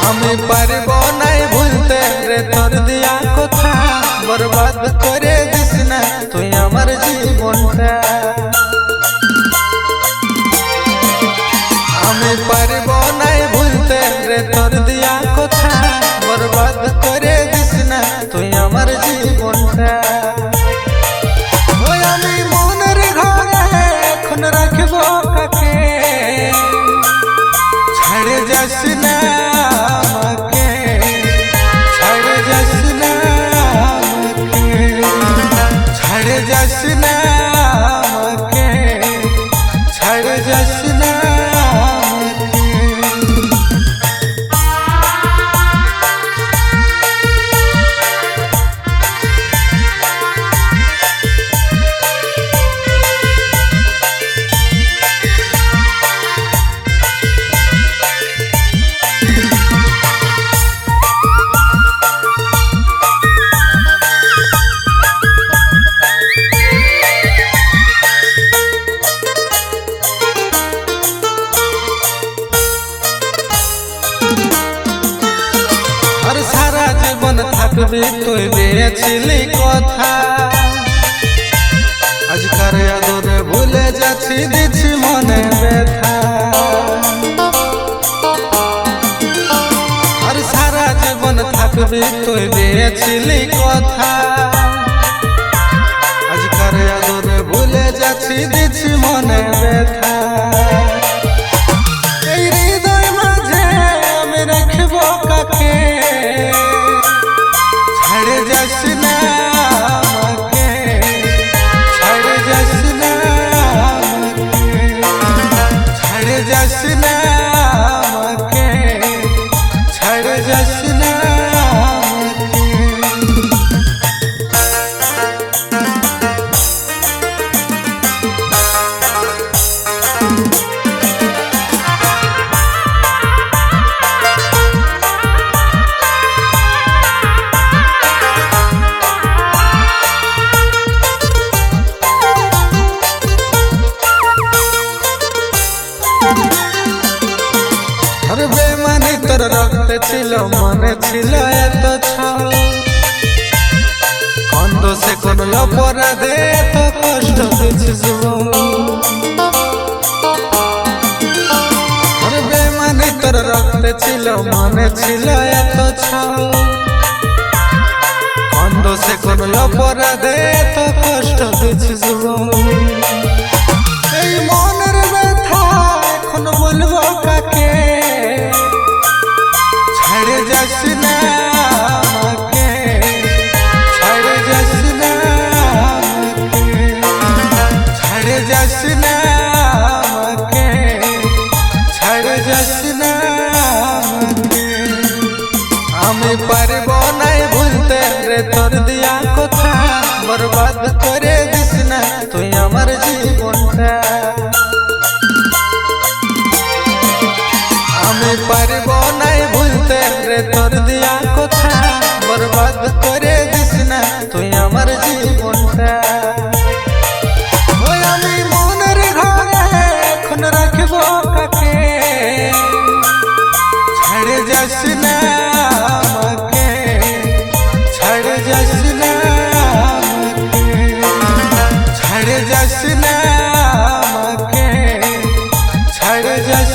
আমি পারব নাই ভুলতে রে তোর দিয়া কথা, বরবাদ করে দিস না তুই আমার জীবনটা। আমি পারব নাই ভুলতে রে তোর দিয়া কথা, বরবাদ করে দিস না তুই আমার জীবনটা। ওই আমি মনের ঘরে এখন রাখব কাকে, ছাড়ে যাস না আমাকে, ছাড়ে যাস না আমাকে, ছাড়ে যাস না আমাকে, ছাড়ে যাস না আমাকে। আর সারা জীবন থাকবি তুই দিয়েছিলি কথা, আজকার আদরে ভুলে যাচ্ছি দিচ্ছি মনে ব্যথা। আর সারা জীবন থাকবি তুই দিয়েছিলি কথা, আজকার আদরে ভুলে যাচ্ছি দিচ্ছি মনে ব্যথা। এই হৃদয় মাঝে আমি রাখব কাকে, ছাড়ে যাস না আমাকে, ছাড়ে যাস না আমাকে, ছাড়ে যাস না আমাকে, ছাড়ে যাস না আমাকে। আর বেমানি তোর রক্তে ছিল মনে ছিল এত ছল, কন্দ সে কোন অপরাধে এত কষ্ট দিচ্ছিস বল। আর বেমানি তোর রক্তে ছিল মনে ছিল এত ছল, কন্দ সে কোন অপরাধে এত কষ্ট দিচ্ছিস বল। এই মনের ব্যথা এখন বলবো কাকে, ছাড়ে যাস না আমাকে, ছাড়ে যাস না আমাকে, ছাড়ে যাস না আমাকে, ছাড়ে যাস না আমাকে। আমি পারব নাই ভুলতে রে তোর দিয়া কথা, বরবাদ করে দিস না তুই আমার জীবনটা। আমি পারব নাই ভুলতে রে তোর দিয়া কথা, বরবাদ করে দিস না তুই আমার জীবনটা। ওই আমি মনের ঘরে এখন রাখব কাকে, ছাড়ে যাস না আমাকে, ছাড়ে যাস না আমাকে, ছাড়ে যাস না আমাকে, ছাড়ে যাস